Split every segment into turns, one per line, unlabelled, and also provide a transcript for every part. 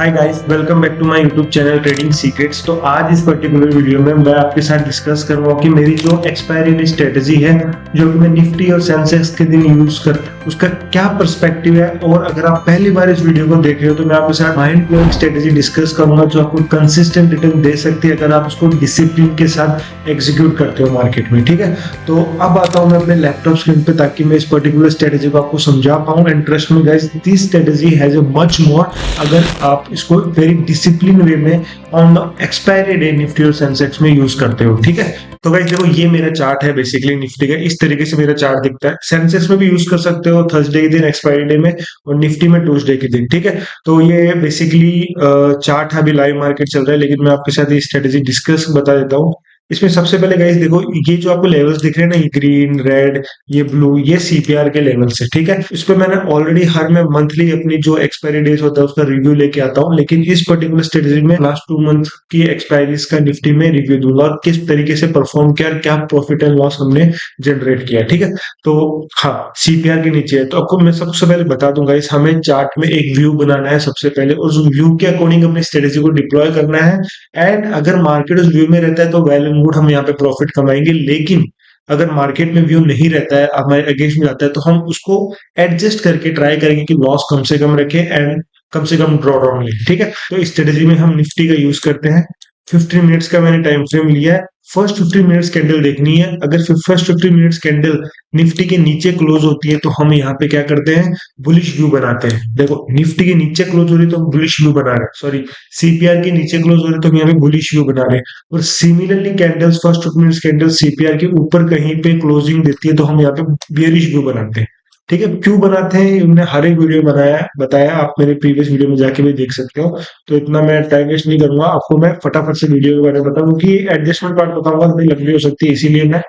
Hi guys, welcome back to my YouTube channel trading secrets. तो आज इस particular video में मैं आपके साथ डिस्कस करूंगा कि मेरी जो एक्सपायरी स्ट्रेटजी है, जो कि मैं निफ्टी और सेंसेक्स के दिन यूज करता हूं, उसका क्या पर्सपेक्टिव है। और अगर आप पहली बार इस वीडियो को देख रहे हो तो मैं आपके साथ माइंड ब्लोइंग स्ट्रेटजी डिस्कस करूंगा जो आपको कंसिस्टेंट रिटर्न दे सकती है अगर आप उसको डिसिप्लिन के साथ एग्जीक्यूट करते हो मार्केट में। ठीक है, तो अब आता हूं मैं अपने लैपटॉप स्क्रीन पे ताकि मैं इस पर्टिकुलर स्ट्रेटजी को आपको समझा पाऊं। And trust me guys, this strategy has a much more अगर आप इसको वेरी डिसिप्लिन वे में on the expiry day Nifty और सेंसेक्स में यूज करते हो। ठीक है, तो गाइस देखो, ये मेरा चार्ट है बेसिकली निफ्टी का। इस तरीके से मेरा चार्ट दिखता है। सेंसेक्स में भी यूज कर सकते हो थर्सडे के दिन एक्सपायरी डे में, और निफ्टी में ट्यूसडे के दिन। ठीक है, तो ये बेसिकली चार्ट है, अभी लाइव मार्केट चल रहा है, लेकिन मैं आपके साथ ये स्ट्रेटेजी डिस्कस बता देता हूँ। इसमें सबसे पहले गाइस देखो, ये जो आपको लेवल्स दिख रहे हैं ना, ये ग्रीन, रेड, ये ब्लू, ये सीपीआर के लेवल्स है। ठीक है, इस पे मैंने ऑलरेडी हर में मंथली अपनी जो एक्सपायरी डेज होता है उसका रिव्यू लेके आता हूँ, लेकिन इस पर्टिकुलर स्ट्रेटेजी में लास्ट 2 मंथ की एक्सपायरीज का निफ्टी में रिव्यू दूंगा और किस तरीके से परफॉर्म किया, क्या प्रॉफिट एंड लॉस हमने जनरेट किया। ठीक है, तो हाँ, सीपीआर के नीचे है। तो आपको मैं सबसे पहले बता दूंगा, इस हमें चार्ट में एक व्यू बनाना है सबसे पहले, उस व्यू के अकॉर्डिंग अपनी स्ट्रेटेजी को डिप्लॉय करना है। एंड अगर मार्केट उस व्यू में रहता है तो वेल एंड गुड, हम यहाँ पे प्रॉफिट कमाएंगे। लेकिन अगर मार्केट में व्यू नहीं रहता है, हमारे अगेंस्ट में जाता है, तो हम उसको एडजस्ट करके ट्राई करेंगे कि लॉस कम से कम रखें एंड कम से कम ड्रॉ डाउन लें। ठीक है, तो इस स्ट्रेटेजी में हम निफ्टी का यूज करते हैं। 15 मिनट्स का मैंने टाइम फ्रेम लिया है। फर्स्ट 15 मिनट्स कैंडल देखनी है। अगर फर्स्ट 15 मिनट्स कैंडल निफ्टी के नीचे क्लोज होती है तो हम यहाँ पे क्या करते हैं, बुलिश व्यू बनाते हैं। देखो, निफ्टी के नीचे क्लोज हो रही है तो हम बुलिश व्यू बना रहे हैं, सॉरी, सीपीआर के नीचे क्लोज हो रही है तो हम यहाँ पे बुलिश व्यू बना रहे हैं। और similarly candles, first 15 minutes candle CPR के ऊपर कहीं पे क्लोजिंग देती है तो हम यहाँ पे बियरिश व्यू बनाते हैं। ठीक है, क्यों बनाते हैं हमने हर एक वीडियो में बताया, आप मेरे प्रीवियस वीडियो में जाके भी देख सकते हो। तो इतना मैं टाइम वेस्ट नहीं करूंगा, आपको मैं फटाफट से वीडियो के बारे में बताऊं, क्योंकि एडजस्टमेंट पार्ट बताऊंगा थोड़ी लंबी हो सकती है, इसीलिए मैं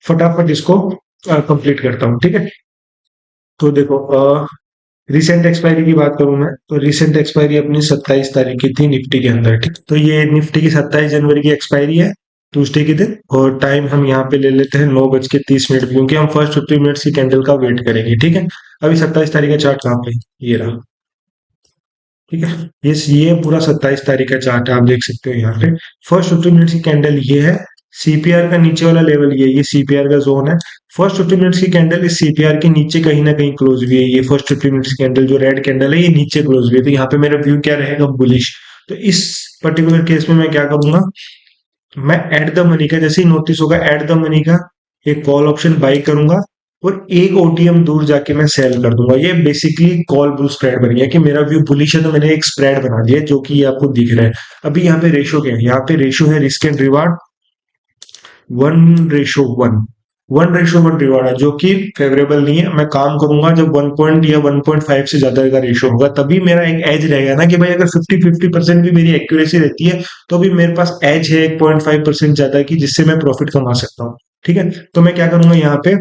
फटाफट इसको कंप्लीट करता हूँ। ठीक है, तो देखो, रिसेंट एक्सपायरी की बात करूं मैं, तो रिसेंट एक्सपायरी अपनी 27 तारीख की थी निफ्टी के अंदर। ठीक, तो ये निफ्टी की 27 जनवरी की एक्सपायरी है, ट्यूसडे के दिन। और टाइम हम यहाँ पे ले लेते हैं 9:30 क्योंकि हम फर्स्ट 15 मिनट्स की कैंडल का वेट करेंगे। ठीक है, अभी 27 तारीख का चार्ट कहाँ पे, ये रहा। ठीक है, ये पूरा 27 तारीख का चार्ट है, आप देख सकते हो यहाँ पे। फर्स्ट 15 मिनट्स की कैंडल ये है, सीपीआर का नीचे वाला लेवल ये सीपीआर का जोन है। फर्स्ट 15 मिनट्स की कैंडल इस सीपीआर के नीचे कहीं ना कहीं क्लोज हुई है। ये फर्स्ट 15 मिनट्स की कैंडल जो रेड कैंडल है, ये नीचे क्लोज हुई है, तो यहाँ पे मेरा व्यू क्या रहेगा, बुलिश। तो इस पर्टिकुलर केस में मैं क्या करूंगा, मैं एट द मनी का, जैसे ही नोटिस होगा एट द मनी का एक कॉल ऑप्शन बाई करूंगा और एक ओटीएम दूर जाके मैं सेल कर दूंगा। ये बेसिकली कॉल बुल स्प्रेड बन गया कि मेरा व्यू बुलिश है, तो मैंने एक स्प्रेड बना दिया जो कि ये आपको दिख रहा है। अभी यहाँ पे रेशो क्या है, यहाँ पे रेशो है रिस्क एंड रिवार्ड 1:1, 1:1 रिवार्ड है, जो कि फेवरेबल नहीं है। मैं काम करूंगा जब 1 पॉइंट या 1.5 से ज्यादा का रेशो होगा, तभी मेरा एक एज रहेगा ना कि भाई अगर 50-50% भी मेरी एक्यूरेसी रहती है तो भी मेरे पास एज है 1.5% ज्यादा की, जिससे मैं प्रॉफिट कमा सकता हूँ। ठीक है, तो मैं क्या करूंगा यहाँ पे,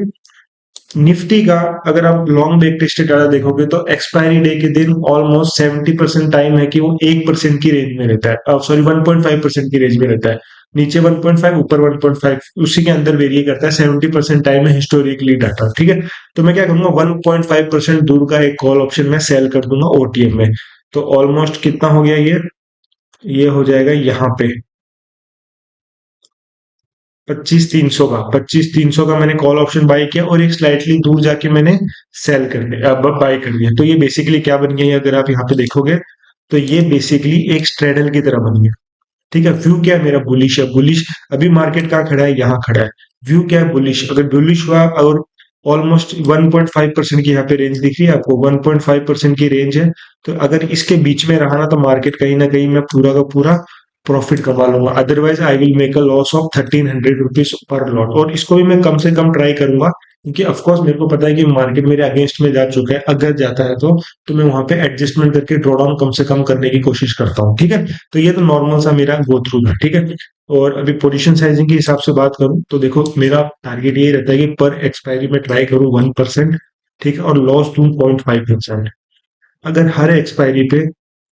निफ्टी का अगर आप लॉन्ग बैक टेस्टेड डाटा देखोगे तो एक्सपायरी डे के दिन ऑलमोस्ट 70% टाइम है कि वो 1% की रेंज में रहता है, सॉरी 1.5% की रेंज में रहता है। नीचे 1.5, ऊपर 1.5, उसी के अंदर वेरी करता है। 70% टाइम है हिस्टोरिकली डाटा। ठीक है, तो मैं क्या करूंगा, 1.5% दूर का एक कॉल ऑप्शन में सेल कर दूंगा ओटीएम में। तो ऑलमोस्ट कितना हो गया, ये हो जाएगा यहाँ पे 25,300 का मैंने कॉल ऑप्शन बाय किया और एक स्लाइटली दूर जाके मैंने सेल कर दिया, अब बाय कर दिया। तो ये बेसिकली क्या बन गया, अगर आप यहाँ पे देखोगे तो ये बेसिकली एक स्ट्रेडल की तरह बन गया। ठीक है, व्यू क्या है मेरा, बुलिश है, बुलिश। अभी मार्केट कहाँ खड़ा है, यहाँ खड़ा है। व्यू क्या है, बुलिश। अगर बुलिश हुआ और ऑलमोस्ट 1.5% की यहाँ पे रेंज दिख रही है आपको, 1.5% की रेंज है, तो अगर इसके बीच में रहा ना तो मार्केट कहीं ना कहीं मैं पूरा का पूरा प्रॉफिट कमा लूंगा। Otherwise I will make a loss of 1300 rupees per lot. और इसको भी मैं कम से कम ट्राई करूंगा, क्योंकि ऑफकोर्स मेरे को पता है कि मार्केट मेरे अगेंस्ट में जा चुका है। अगर जाता है तो मैं वहां पे एडजस्टमेंट करके ड्रॉ डाउन कम से कम करने की कोशिश करता हूँ। ठीक है, तो ये तो नॉर्मल सा मेरा गो थ्रू था। ठीक है, और अभी पोजीशन साइजिंग के हिसाब से बात करूं तो देखो, मेरा टारगेट ये रहता है कि पर एक्सपायरी में ट्राई करूं 1%। ठीक है, और लॉस 2.5%। अगर हर एक्सपायरी पे,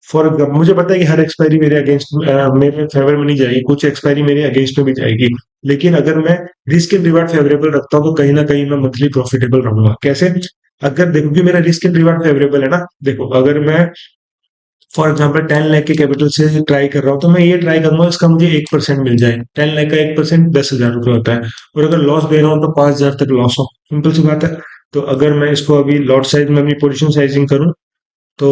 फॉर एग्जाम्पल, मुझे पता है कि हर एक्सपायरी मेरे अगेंस्ट, मेरे फेवर में नहीं जाएगी, कुछ एक्सपायरी मेरे अगेंस्ट में भी जाएगी, लेकिन अगर मैं रिस्क एंड रिवार्ड फेवरेबल रखता हूँ तो कहीं ना कहीं मैं मंथली प्रॉफिटेबल रहूंगा। कैसे, अगर देखो कि मेरा रिस्क एंड रिवार्ड फेवरेबल है ना, देखो अगर मैं फॉर एग्जाम्पल 10 लाख के कैपिटल से ट्राई कर रहा हूँ, तो मैं ये ट्राई करूंगा इसका मुझे 1% मिल जाए। 10 लाख का 1% 10,000 रुपये होता है, और अगर लॉस दे रहा हूँ तो 5,000 तक लॉस हो, सिंपल सी बात है। तो अगर मैं इसको अभी लॉट साइज में अपनी पोजिशन साइजिंग करूँ तो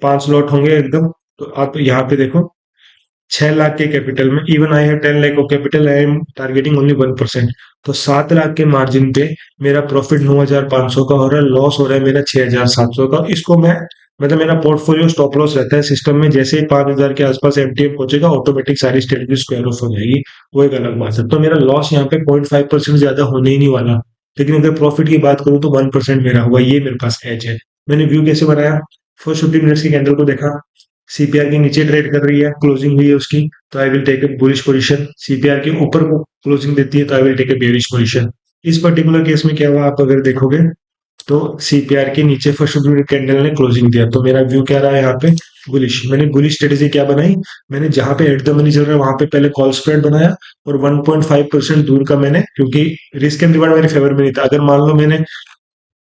5 लॉट होंगे एकदम। तो आप यहाँ पे देखो, 6 लाख के कैपिटल में, इवन आई है 10 lakh of capital, I am targeting only 1%। तो 7 लाख के मार्जिन पे मेरा प्रॉफिट 9,500 का हो रहा है, लॉस हो रहा है मेरा 6,700 का। इसको मैं, मतलब मेरा पोर्टफोलियो स्टॉप लॉस रहता है सिस्टम में, जैसे ही 5,000 के आसपास एमटीएम पहुंचेगा ऑटोमेटिक सारी स्ट्रेटजी स्क्वायर ऑफ हो जाएगी। वो एक अलग बात है। तो मेरा लॉस यहाँ पे 0.5% ज्यादा होने ही नहीं वाला। लेकिन अगर प्रॉफिट की बात करूं तो 1% मेरा हुआ, ये मेरे पास एज है। मैंने व्यू कैसे बनाया, फर्स्ट 15 मिनट्स की कैंडल को देखा, सीपीआर के नीचे ट्रेड कर रही है, क्लोजिंग हुई है उसकी, तो I will take a bullish position. CPR के ऊपर को क्लोजिंग देती है तो I will take a bearish position. इस पर्टिकुलर केस में क्या हुआ, आप अगर देखोगे तो सीपीआर के नीचे फर्स्ट कैंडल ने क्लोजिंग दिया, तो मेरा व्यू क्या रहा है यहाँ पे, बुलिश। मैंने बुलिश स्ट्रेटेजी क्या बनाई, मैंने जहां पे एट द मनी चल रहा है वहां पे पहले कॉल स्प्रेड बनाया, और 1.5% दूर का मैंने, क्योंकि रिस्क एंड रिवार्ड मेरे फेवर में नहीं था। अगर मान लो मैंने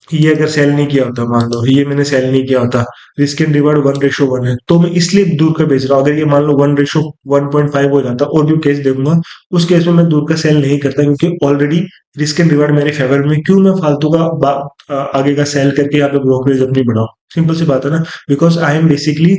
ये अगर सेल नहीं किया होता, मान लो ये मैंने सेल नहीं किया होता, रिस्क एंड रिवार्ड 1:1 है, तो मैं इसलिए दूर का बेच रहा हूँ। अगर ये मान लो 1:1.5 हो जाता, और भी केस देखूंगा, उस केस में मैं दूर का सेल नहीं करता, क्योंकि ऑलरेडी रिस्क एंड रिवार्ड मेरे फेवर में। क्यों मैं फालतू का आगे का सेल करके यहाँ पे ब्रोकरेज अपनी बढ़ाऊं, सिंपल सी बात है ना। Because I am basically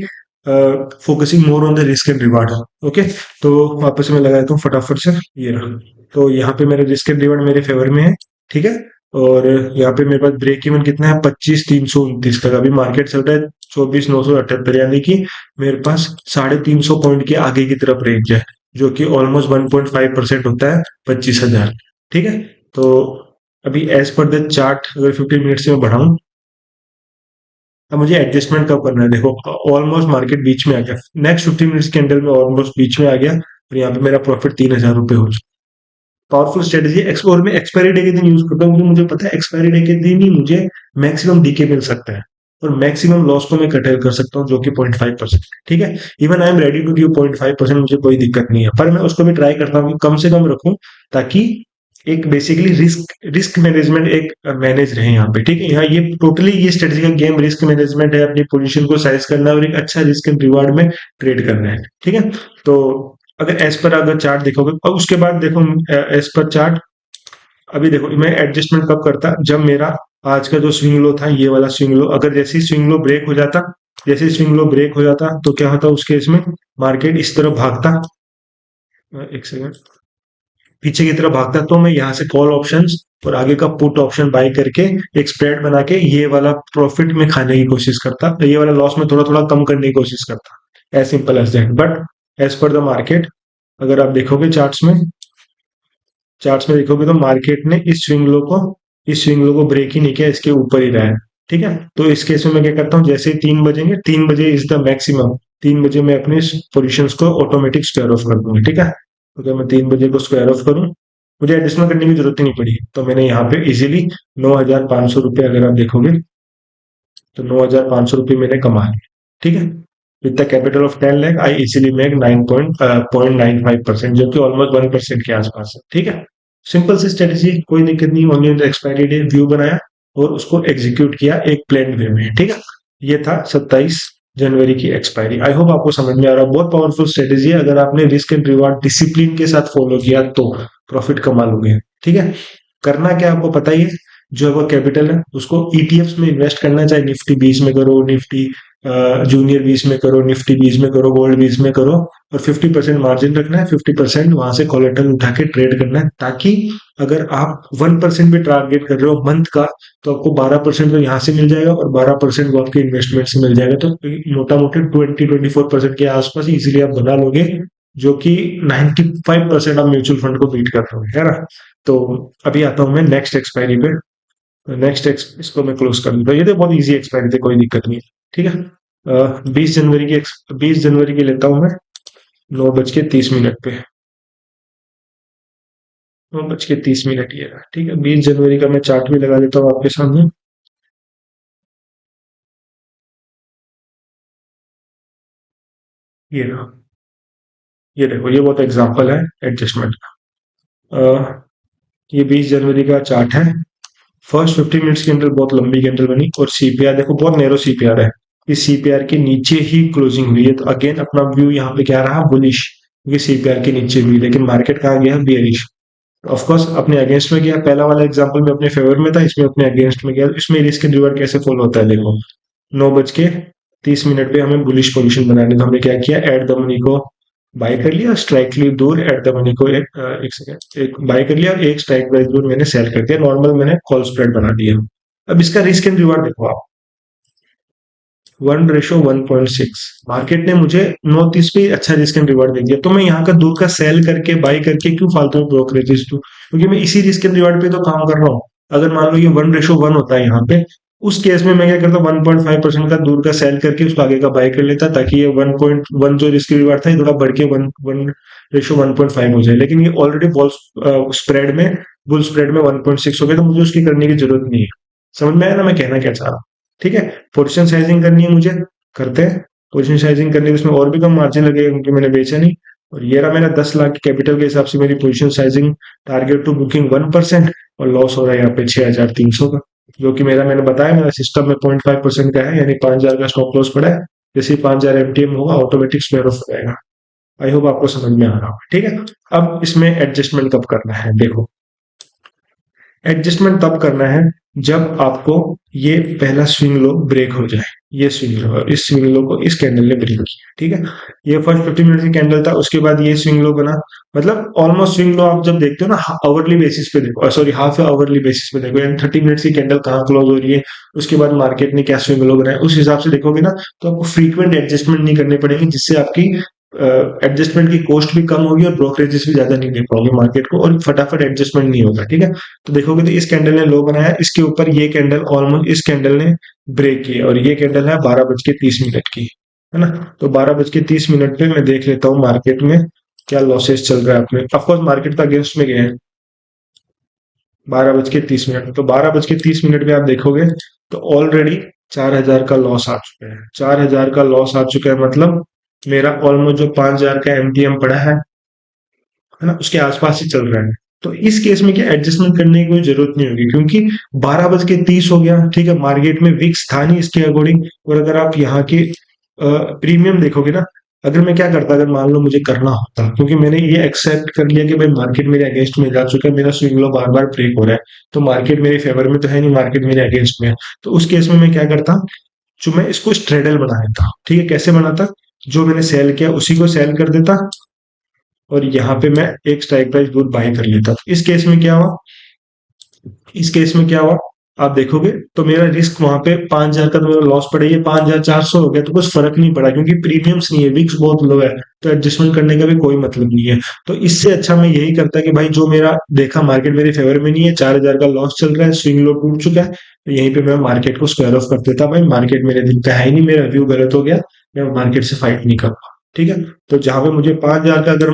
focusing more on the risk and reward. Okay, तो वापस मैं लगा देता हूँ फटाफट से, ये रहा। तो यहाँ पे मेरे रिस्क एंड रिवार्ड मेरे फेवर में है, ठीक है। और यहाँ पे मेरे पास ब्रेक इवन कितना है, 25,329 तक। अभी मार्केट चल रहा है 24,978, यानी कि मेरे पास 350 पॉइंट के आगे की तरफ रेंज है, जो कि ऑलमोस्ट 1.5% होता है 25,000, ठीक है। तो अभी एज पर द चार्ट अगर 15 मिनट से मैं बढ़ाऊं, अब मुझे एडजस्टमेंट कब करना है, देखो ऑलमोस्ट मार्केट बीच में आ गया, नेक्स्ट 15 मिनट्स के अंदर में ऑलमोस्ट बीच में आ गया, और यहाँ पे मेरा प्रॉफिट 3,000 रुपये हो चुका। Powerful strategy. एक्सप्लोर में एक्सपायरी डे के दिन यूज करता हूँ, क्योंकि मुझे पता है एक्सपायरी डे के दिन ही मुझे मैक्सिमम डीके मिल सकता है, और मैक्सिमम लॉस को मैं कटेल कर सकता हूँ, जो कि 0.5%, ठीक है। Even I am ready to give 0.5%, मुझे कोई दिक्कत नहीं है, पर मैं उसको भी ट्राई करता हूँ कि कम से कम रखूं, ताकि एक बेसिकली रिस्क रिस्क मैनेजमेंट एक मैनेज रहे यहाँ पे, ठीक है। यहाँ ये टोटली ये स्ट्रेटेजी का गेम रिस्क मैनेजमेंट है, अपनी पोजीशन को साइज करना है और एक अच्छा रिस्क एंड रिवार्ड में ट्रेड करना है, ठीक है। तो अगर एज पर अगर चार्ट देखोगे, और उसके बाद देखो एज पर चार्ट, अभी देखो मैं एडजस्टमेंट कब करता, जब मेरा आज का जो स्विंग लो था, ये वाला स्विंग लो, अगर जैसे ही स्विंग लो ब्रेक हो जाता, जैसे स्विंग लो ब्रेक हो जाता, तो क्या होता उस केस में, मार्केट इस तरफ भागता, एक सेकंड, पीछे की तरफ भागता, तो मैं यहाँ से कॉल ऑप्शंस और आगे का पुट ऑप्शन बाय करके एक स्प्रेड बना के ये वाला प्रॉफिट में खाने की कोशिश करता, तो ये वाला लॉस में थोड़ा थोड़ा कम करने की कोशिश करता, as simple as that. But as per the market, अगर आप देखोगे चार्ट्स में देखोगे तो मार्केट ने इस स्विंग लो को ब्रेक ही नहीं किया, इसके ऊपर ही रहा है, ठीक है। तो इस केस में मैं क्या करता हूँ, जैसे ही 3 बजेंगे, 3 बजे इज द मैक्सिमम, 3 बजे मैं अपने पोजिशन को ऑटोमेटिक स्क्वायर ऑफ कर दूंगा, ठीक है। तो अगर मैं 3 बजे को स्क्वायर ऑफ करूँ, मुझे एडजस्टमेंट करने की जरूरत ही नहीं पड़ी, तो मैंने यहाँ पे इजीली 9,500 रुपये, अगर आप देखोगे तो 9,500 रुपये मैंने कमाए, ठीक है। With the capital of 10 lakh I easily make 9.95%, जो कि ऑलमोस्ट 1% के आसपास है, ठीक है। सिंपल सी स्ट्रेटेजी, कोई दिक्कत नहीं। Only on the expiry day view बनाया और उसको एग्जीक्यूट किया एक प्लान वे में, ठीक है। ये था 27 जनवरी की एक्सपायरी। आई होप आपको समझ में आ रहा है, बहुत पावरफुल स्ट्रेटेजी है। अगर आपने रिस्क एंड रिवार्ड डिसिप्लिन के साथ फॉलो किया तो प्रॉफिट कमा लोगे, ठीक है। करना क्या आपको पता ही है, जो आपका कैपिटल है उसको ईटीएफ्स में इन्वेस्ट करना है, चाहे निफ्टी 20 में करो, निफ्टी जूनियर 20 में करो, निफ्टी 20 में करो, गोल्ड 20 में करो, और 50% मार्जिन रखना है, 50% वहां से कोलेटरल उठा के ट्रेड करना है, ताकि अगर आप 1% भी टारगेट कर रहे हो मंथ का, तो आपको 12% तो यहाँ से मिल जाएगा, और 12% वो आपके इन्वेस्टमेंट से मिल जाएगा। तो मोटा मोटी 20-24% के आसपास इजिली आप बना लोगे, जो कि 95% आप म्यूचुअल फंड को बीट कर रहे हो, है ना। तो अभी आता हूँ मैं नेक्स्ट एक्सपायरी पे। इसको मैं क्लोज कर दूंगा। ये तो बहुत इजी एक्सपायरी थे, कोई दिक्कत नहीं है, ठीक है। 20 जनवरी की लेता हूँ मैं, 9:30 पे, 9:30 ये रहा, ठीक है। 20 जनवरी का मैं चार्ट भी लगा देता हूँ आपके सामने, ये रहा। ये देखो, ये बहुत एग्जांपल है एडजस्टमेंट का। ये 20 जनवरी का चार्ट है। फर्स्ट 15 मिनट्स के अंदर बहुत लंबी कैंडल बनी, और सीपीआर देखो बहुत नैरो सीपीआर है, कि सीपीआर के नीचे ही क्लोजिंग हुई है, तो अगेन अपना व्यू यहाँ पे क्या रहा, बुलिश, क्योंकि सीपीआर के नीचे हुई, लेकिन मार्केट कहाँ गया, बियरिश। ऑफ कोर्स अपने अगेंस्ट में गया, पहला वाला एग्जांपल में अपने फेवर में था, इसमें अपने अगेंस्ट में गया। इसमें रिस्क एंड रिवॉर्ड कैसे फॉलो होता है, देखो 9:30 पे हमें बुलिश पोजीशन बनानी, तो हमने क्या किया, एट द मनी को बाय कर लिया, स्ट्राइक ली दूर, एट द मनी को एक सेकंड, एक बाय कर लिया और एक स्ट्राइक प्राइस दूर मैंने सेल कर दिया, नॉर्मल मैंने कॉल स्प्रेड बना दिया। अब इसका रिस्क एंड रिवॉर्ड देखो आप, 1:1.6, मार्केट ने मुझे 9:30 पे अच्छा रिस्क एंड रिवॉर्ड दे दिया, तो मैं यहाँ का दूर का सेल करके बाय करके क्यों फालतू में ब्रोकरेजेस दूं, क्योंकि मैं इसी रिस्क एंड रिवॉर्ड पे तो काम कर रहा हूँ। अगर मान लो ये 1:1 होता है यहाँ पे, उस केस में मैं क्या करता, 1.5% का दूर का सेल करके उसको आगे का बाय कर लेता, ताकि ये 1.1 जो रिस्क रिवॉर्ड था ये थोड़ा बढ़ के 1:1.5 हो जाए। लेकिन ये ऑलरेडी बॉल स्प्रेड में, बुल स्प्रेड में 1.6 हो गया, तो मुझे उसकी करने की जरूरत नहीं है। समझ में आया ना मैं कहना क्या चाह रहा हूँ, ठीक है। पोजीशन साइजिंग करनी है मुझे, करते हैं। पोजीशन साइजिंग करने के उसमें और भी कम मार्जिन लगेगा क्योंकि मैंने बेचा नहीं, और ये रहा मेरा 10 लाख की कैपिटल के हिसाब से मेरी position sizing, target to booking 1%, और लॉस हो रहा है यहाँ पे 6,300 का, जो कि मैंने बताया मेरा सिस्टम में 0.5% का है, यानी 5,000 का स्टॉप लॉस पड़ा है। जैसे 5,000 एमटीएम होगा ऑटोमेटिक स्क्वायर ऑफ हो जाएगा। आई होप आपको समझ में आ रहा होगा, ठीक है। अब इसमें एडजस्टमेंट कब करना है, देखो एडजस्टमेंट तब करना है जब आपको ये पहला स्विंग लो ब्रेक हो जाए, ये स्विंग लो, और इस स्विंग लो को इस कैंडल ने ब्रेक किया, ठीक है। ये फर्स्ट 15 मिनट की कैंडल था, उसके बाद ये स्विंग लो बना, मतलब ऑलमोस्ट स्विंग लो आप जब देखते हो ना, आवरली बेसिस पे देखो, सॉरी हाफ आवरली बेसिस पे देखो, यानी 30 मिनट की कैंडल कहाँ क्लोज हो रही है, उसके बाद मार्केट ने क्या स्विंग लो बनाया, उस हिसाब से देखोगे ना, तो आपको फ्रीक्वेंट एडजस्टमेंट नहीं करने पड़ेंगे, जिससे आपकी एडजस्टमेंट की कॉस्ट भी कम होगी और ब्रोकरेजेस भी ज्यादा नहीं दे पाओगे मार्केट को, और फटाफट एडजस्टमेंट नहीं होगा, ठीक है। तो देखोगे तो इस कैंडल ने लो बनाया, इसके ऊपर ये कैंडल ऑलमोस्ट इस कैंडल ने ब्रेक किया, और ये कैंडल है 12:30 की, है ना। तो 12:30 पे मैं देख लेता हूँ मार्केट में क्या लॉसेस चल रहा है अपने, ऑफकोर्स मार्केट तो अगेंस्ट में गया है 12:30, तो 12:30 पे आप देखोगे तो ऑलरेडी 4,000 का लॉस आ चुका है, 4,000 का लॉस आ चुका है, मतलब मेरा ऑलमोस्ट जो 5,000 का एमटीएम पड़ा है ना, उसके आसपास ही चल रहा है। तो इस केस में क्या एडजस्टमेंट करने की कोई जरूरत नहीं होगी, क्योंकि 12:30 हो गया, ठीक है, मार्केट में विक्स था नहीं इसके अकॉर्डिंग। और अगर आप यहाँ के प्रीमियम देखोगे ना, अगर मैं क्या करता, अगर मान लो मुझे करना होता, क्योंकि मैंने ये एक्सेप्ट कर लिया कि भाई मार्केट मेरे अगेंस्ट में जा चुका है, मेरा स्विंग लो बार बार ब्रेक हो रहा है, तो मार्केट मेरे फेवर में तो है नहीं, मार्केट मेरे अगेंस्ट में है, तो उस केस में मैं क्या करता, जो मैं इसको स्ट्रेडल बना देता, ठीक है। कैसे बनाता, जो मैंने सेल किया उसी को सेल कर देता, और यहाँ पे मैं एक स्ट्राइक प्राइस दूर बाय कर लेता। इस केस में क्या हुआ, इस केस में क्या हुआ, आप देखोगे तो मेरा रिस्क वहां पे 5,000 का तो मेरा लॉस पड़ा, ये 5,400 हो गया, तो कुछ फर्क नहीं पड़ा, क्योंकि प्रीमियम्स नहीं है, विक्स बहुत लो है, तो एडजस्टमेंट करने का भी कोई मतलब नहीं है। तो इससे अच्छा मैं यही करता कि भाई जो मेरा देखा मार्केट मेरे फेवर में नहीं है, 4,000 का लॉस चल रहा है, स्विंग लो टूट चुका है, तो यहीं पे मैं मार्केट को स्क्वायर ऑफ कर देता, भाई मार्केट मेरे दिन का है ही नहीं, मेरा व्यू गलत हो गया, मैं मार्केट से फाइट नहीं कर, ठीक है। तो जहां पे मुझे 5,000 का अगर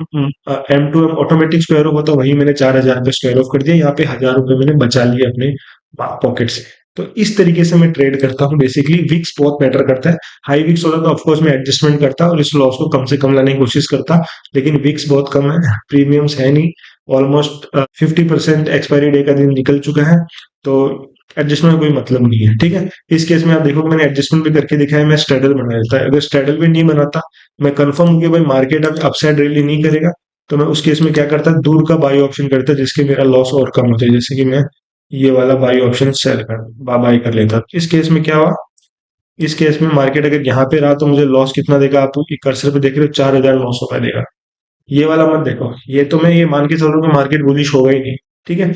M2M ऑटोमेटिक स्क्वायर ऑफ होता, वही मैंने 4,000 का स्क्वायर ऑफ कर दिया, यहाँ पे 1,000 रुपए मैंने बचा लिए अपने पॉकेट से। तो इस तरीके से मैं ट्रेड करता हूँ, बेसिकली विक्स बहुत मैटर करता है। हाई विक्स होता तो ऑफकोर्स मैं एडजस्टमेंट करता और इस लॉस को कम से कम लाने की कोशिश करता, लेकिन विक्स बहुत कम है, प्रीमियम्स है नहीं, ऑलमोस्ट 50% एक्सपायरी डे का दिन निकल चुका है, तो एडजस्टमेंट का कोई मतलब नहीं है, ठीक है। इस केस में आप देखोगे मैंने एडजस्टमेंट भी करके दिखाया, मैं स्ट्रेडल बना देता है, अगर स्ट्रेडल भी नहीं बनाता, मैं कंफर्म हूँ कि भाई मार्केट अब अपसाइड रैली नहीं करेगा, तो मैं उस केस में क्या करता, दूर का बाई ऑप्शन करता, जिसके मेरा लॉस और कम होता है, जैसे कि मैं ये वाला बाई ऑप्शन सेल कर बाई कर लेता। इस केस में क्या हुआ, इस केस में मार्केट अगर यहाँ पे रहा तो मुझे लॉस कितना देगा, आप कर्सर पे देख रहे हो 4,900 देगा। ये वाला मत देखो, ये तो मैं ये मान के चल रहा हूँ कि मार्केट बुलिश होगा ही नहीं, ठीक है।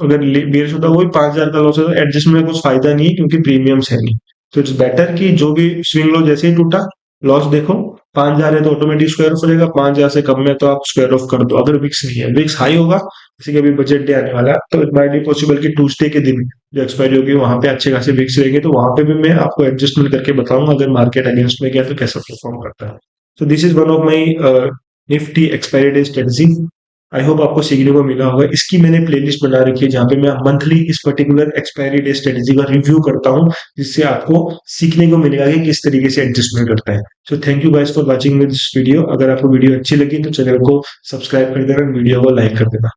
अगर बेरिश होता वही 5,000 का लॉस है, तो एडजस्टमेंट में कुछ फायदा नहीं है, क्योंकि प्रीमियम्स है नहीं। तो इट्स बेटर कि जो भी स्विंग लो जैसे ही टूटा, लॉस देखो, 5,000 है तो ऑटोमेटिक स्क्वायर ऑफ हो जाएगा, 5,000 से कम में तो आप स्क्वायर ऑफ कर दो। अगर विक्स नहीं है, विक्स हाई होगा, जैसे कि अभी बजट डे आने वाला है, तो इट माइट बी पॉसिबल कि ट्यूसडे के दिन जो एक्सपायरी होगी वहां पे अच्छे खासे विक्स रहेंगे, तो वहां पे भी मैं आपको एडजस्टमेंट करके बताऊंगा अगर मार्केट अगेंस्ट में गया तो कैसा परफॉर्म करता है। So this is one of my Nifty expiry day strategy. I hope आपको सीखने को मिला होगा। इसकी मैंने प्लेलिस्ट बना रखी है जहाँ पे मैं मंथली इस पर्टिकुलर एक्सपायरी डे स्ट्रेटजी का रिव्यू करता हूँ, जिससे आपको सीखने को मिलेगा कि किस तरीके से एडजस्टमेंट करता है। So thank you guys for watching this video. अगर आपको वीडियो अच्छी लगी तो चैनल को सब्सक्राइब कर देना, वीडियो को लाइक कर देना।